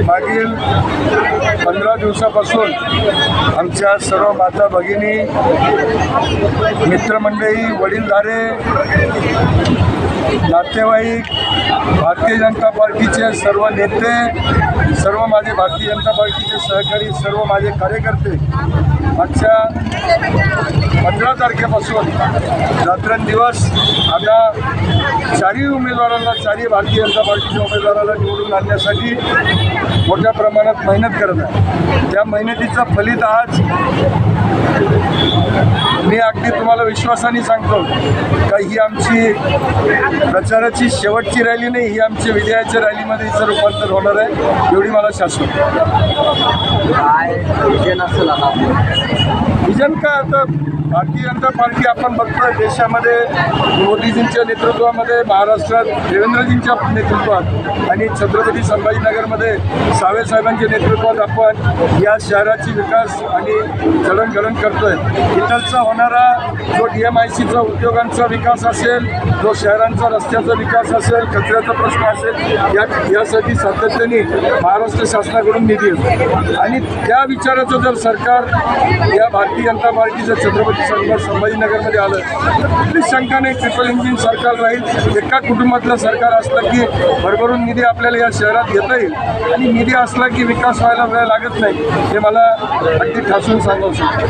मागील 15 दिवसापासून आमच्या सर्व माता भगिनी, मित्रमंडळी, वडीलधारे, नातेवाईक, भारतीय जनता पार्टीचे सर्व नेते, सर्व माझे भारतीय जनता पार्टीचे सहकारी, सर्व माझे कार्यकर्ते आजच्या 15 तारखेपासून रात्रंदिवस आता चारही उमेदवारांना, चारही भारतीय जनता पार्टीच्या उमेदवाराला निवडून आणण्यासाठी मोठ्या प्रमाणात मेहनत करत आहे. त्या मेहनतीचं फलित आज मी अगदी तुम्हाला विश्वासाने सांगतो का ही आमची प्रचाराची शेवटची रॅली नाही, ही आमची विजयाच्या रॅलीमध्ये हिचं रूपांतर होणार आहे, एवढी मला शाश्वत. विजन काय आता भारतीय जनता पार्टी आपण बघतोय देशामध्ये मोदीजींच्या नेतृत्वामध्ये, महाराष्ट्रात देवेंद्रजींच्या नेतृत्वात आणि छत्रपती संभाजीनगरमध्ये साहेबांच्या नेतृत्वात आपण या शहराची विकास आणि जडणघडण करतोय. इथलचा होणारा जो DMICचा उद्योगांचा विकास असेल, जो शहरांचा रस्त्याचा विकास असेल, कचऱ्याचा प्रश्न असेल, यासाठी सातत्याने महाराष्ट्र शासनाकडून निधी येतो आणि त्या विचाराचं जर सरकार या भारतीय जनता पार्टीचं छत्रपती संभाजीनगरमध्ये आलं, कुठलीच शंका नाही, ट्रिपल इंजिन सरकार राहील. एका कुटुंबातलं सरकार असलं की भरभरून निधी आपल्याला या शहरात घेता येईल आणि निधी असला की विकास व्हायला वेळ लागत नाही, हे मला अगदी ठासून सांगावं शकतो.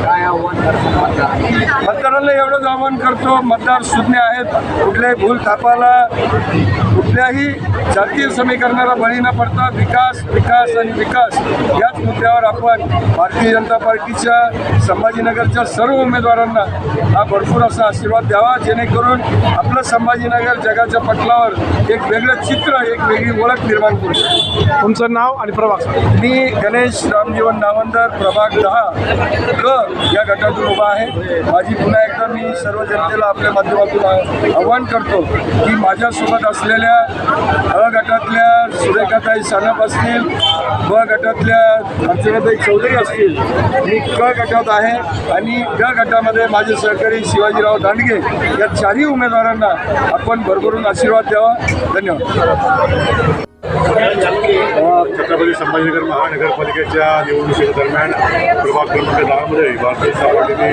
मतदारांना एवढंच आवाहन करतो, मतदार सुज्ञ आहेत, कुठल्याही भूल थापाला, कुठल्याही जातीय समीकरणाला बळी न पडता विकास विकास आणि विकास याच मुद्द्यावर आपण भारतीय जनता पार्टीच्या संभाजीनगरच्या सर्व उमेदवारांना हा भरपूर असा आशीर्वाद द्यावा, जेणेकरून आपलं संभाजीनगर जगाच्या पटलावर एक वेगळं चित्र, एक वेगळी ओळख निर्माण करू शकतो. तुमचं नाव आणि प्रभाग? मी गणेश रामजीवन नावंदर, प्रभाग 10 क या गटातून उभा आहे. माझी पुन्हा एकदा मी सर्व जनतेला आपल्या माध्यमातून आवाहन करतो की माझ्यासोबत असलेल्या अ गटातल्या सुरेखाताई सानप असतील, ब गटातल्या अर्चनाताई चौधरी असतील, मी क गटात आहे आणि ग गटामध्ये माझे सहकारी शिवाजीराव दांडगे या चारही उमेदवारांना आपण भरभरून आशीर्वाद द्यावा. धन्यवाद. छत्रपती संभाजीनगर महानगरपालिकेच्या निवडणुकीच्या दरम्यान प्रभाग क्रमांक 10मध्ये भारतीय जनता पार्टीने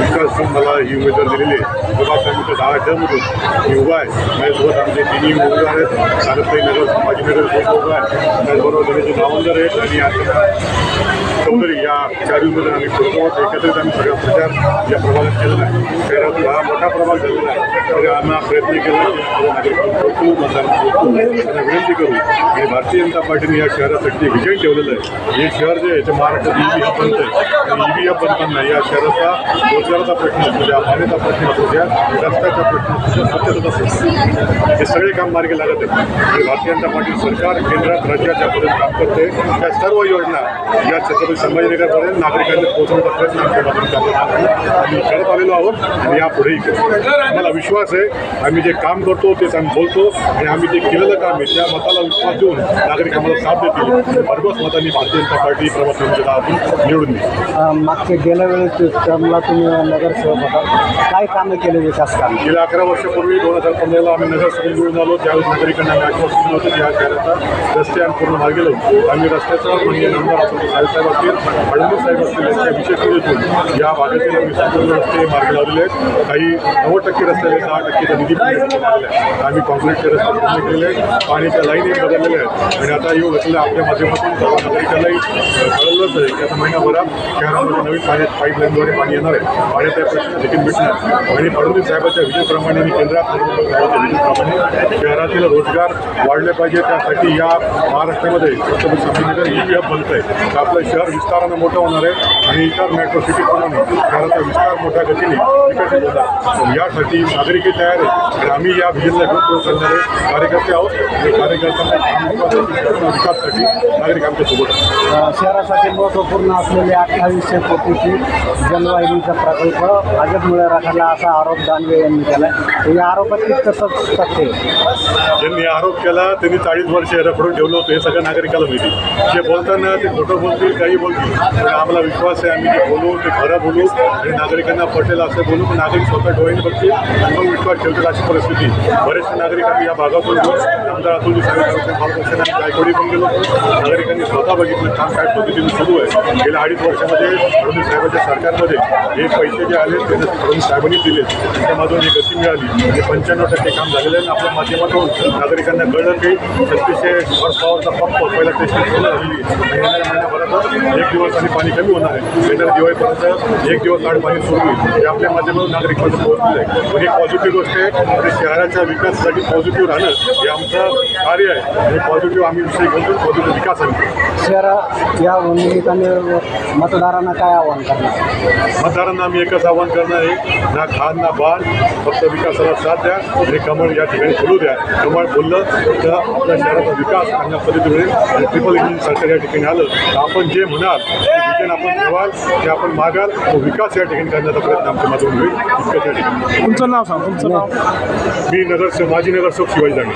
विकास मला ही उमेदवार दिलेली आहे. प्रभाग क्रमांक 10 मधून मी उभा आहे. माझ्यासोबत आमचे तिन्ही उमेदवार आहेत. सारस्वती नगर, संभाजीनगर उभा आहे. त्याचबरोबर गणेश नावंदर आहेत आणि अर्चना चौधरी या चारही उमेदवार आम्ही करतो. एकत्रित आम्ही सगळा प्रचार या प्रभागात केलेला आहे. शहरातून हा मोठा प्रभाग झालेला आहे. त्यामुळे आम्ही प्रयत्न केला त्यांना विनंती करू आणि भारतीय जनता पार्टीने या शहरासाठी विजय ठेवलेलं आहे. हे शहर जे आहे ते महाराष्ट्रात EV हब बनतं आहे आणि EV हब बनताना या शहराचा रोजगाराचा प्रश्न असू द्या, पाण्याचा प्रश्न असू द्या, रस्त्याचा प्रश्न असू द्या, स्वच्छतेचा प्रश्न, हे सगळे काम मार्गी लागत आहेत. आणि भारतीय जनता पार्टी सरकार केंद्रात राज्यात ज्यापर्यंत काम करते त्या सर्व योजना या छत्रपती संभाजीनगरपर्यंत नागरिकांना पोहोचवण्याचा प्रयत्न आम्ही करत आलेलो आहोत आणि यापुढेही करू. आम्हाला विश्वास आहे आम्ही जे काम करतो तेच आम्ही बोलतो आणि आम्ही जे केलेलं काम आहे त्या मताला विश्वास देऊन नागरिक आम्हाला साथ देतील. भरघोस मतांनी भारतीय जनता पार्टी प्रभाग क्रमांक 10 निवडून देईल. मागच्या गेल्या वेळेस टर्मला तुम्ही नगरसेवक होता, काय कामं केले विकास काम? गेल्या 11 वर्षापूर्वी 2015ला आम्ही नगरसेवक निवडून आलो. त्यावेळेस नागरिकांना आम्ही आश्वासन दिलं होतं की या शहराचा रस्ते आणि पूर्ण मार्गी लावू. आम्ही रस्त्याचं म्हणजे नंबर साहेब असतील, फडणवीस साहेब असतील यांच्या विशेष निधीतून या भागातील आम्ही संपूर्ण रस्ते मार्गी लावलेले आहेत. काही 90% रस्त्याला 10%चा निधी मिळालेला आहे. आम्ही कॉन्क्रीटचे रस्ते पूर्ण केलेले आहेत, पाण्याच्या लाईन बदललेल्या आहेत आणि आता येऊ घातलेल्या आपल्या माध्यमातून सर्व नागरिकांनाही कळलंच आहे की आता महिनाभरात शहरामध्ये नवीन पाण्यात पाईपलाईनद्वारे पाणी येणार आहे. पाण्याचा प्रश्न देखील मिटणार आणि फडणवीस साहेबांच्या विजयप्रमाणे आणि केंद्रात साहेबांच्या विजयप्रमाणे शहरातील रोजगार वाढले पाहिजे. त्यासाठी या महाराष्ट्रामध्ये छत्रपती संभाजीनगर EV हब बनत आहे. तर आपलं शहर विस्तारानं मोठं होणार आहे आणि इतर मेट्रो सिटीप्रमाणे शहराचा विस्तार मोठ्या गतीने विकसित होणार. यासाठी नागरिकही तयार आहे आणि आम्ही या विजयला घेऊन पुढे करणारे कार्यकर्ते आहोत आणि कार्यकर्त्यांना विकासासाठी नागरिक आमच्यासोबत आहेत. शहरासाठी महत्त्वपूर्ण असलेले 2800 कोटीची जलवाहिनीचा प्रकल्प भाजपमुळे राखला असा आरोप दानवे यांनी केला. या आरोपात कितपत तथ्य आहे? ज्यांनी आरोप केला त्यांनी 40 वर्ष रखडून ठेवलं होतं हे सगळ्या नागरिकाला माहिती. जे बोलताना ते खोटं बोलतील काही बोलतील पण आम्हाला विश्वास आहे आम्ही जे बोलू ते खरं बोलू आणि नागरिकांना पटेल असं बोलू पण नागरिक स्वतः डोळ्याने बघतील आणि मग विश्वास ठेवतील अशी परिस्थिती. बरेचसे नागरिक आम्ही या भागातून आमदार अतुलजी साहेब बालकृष्ण आणि गायकवाडी पण गेलो नागरिकांनी स्वतः बघितलं काम काय पद्धतीने सुरू आहे. गेल्या 2.5 वर्षामध्ये फडणवीस साहेबांच्या सरकारमध्ये हे पैसे जे आले ते फडणवीस साहेबांनी दिले त्याच्यामधून एक गती मिळाली ते 95% काम झालेलं आहे. आपल्या माध्यमातून नागरिकांना कळलं की 3600 हॉर्स पॉवरचा पंप पहिला टेस्टिंग सुरू झालेली आणि येणाऱ्या महिन्याभरातच 1 दिवस आणि पाणी कमी होणार आहे. येणाऱ्या दिवाळीपर्यंत 1 दिवस आड पाणी सुरू होईल हे आपल्या माध्यमातून नागरिकांना पोहोचलेलं आहे. पण एक पॉझिटिव्ह गोष्ट आहे आणि शहराच्या विकासासाठी पॉझिटिव्ह राहणं हे आमचं कार्य आहे आणि पॉझिटिव्ह आम्ही विषय घेऊन पॉझिटिव्ह विकास आणतो. शहरा या निमित्ताने मतदारांना काय आवाहन करणार? मतदारांना आम्ही एकच आवाहन करणार आहे ना खान ना बाण फक्त विकासाला साथ द्या आणि कमळ या ठिकाणी फुलू द्या. कमळ फुललं तर आपल्या शहराचा विकास चांगल्या पद्धतीने होईल आणि ट्रिपल इंजिन सरकार या ठिकाणी आलं तर आपण जे म्हणाल ते विजन आपण ठेवाल जे आपण मागाल तो विकास या ठिकाणी करण्याचा प्रयत्न आमच्या माध्यमातून होईल. इतकंच या ठिकाणी. तुमचं नाव सांग. तुमचं नाव? मी माजी नगरसेवक शिवाजी दांडे.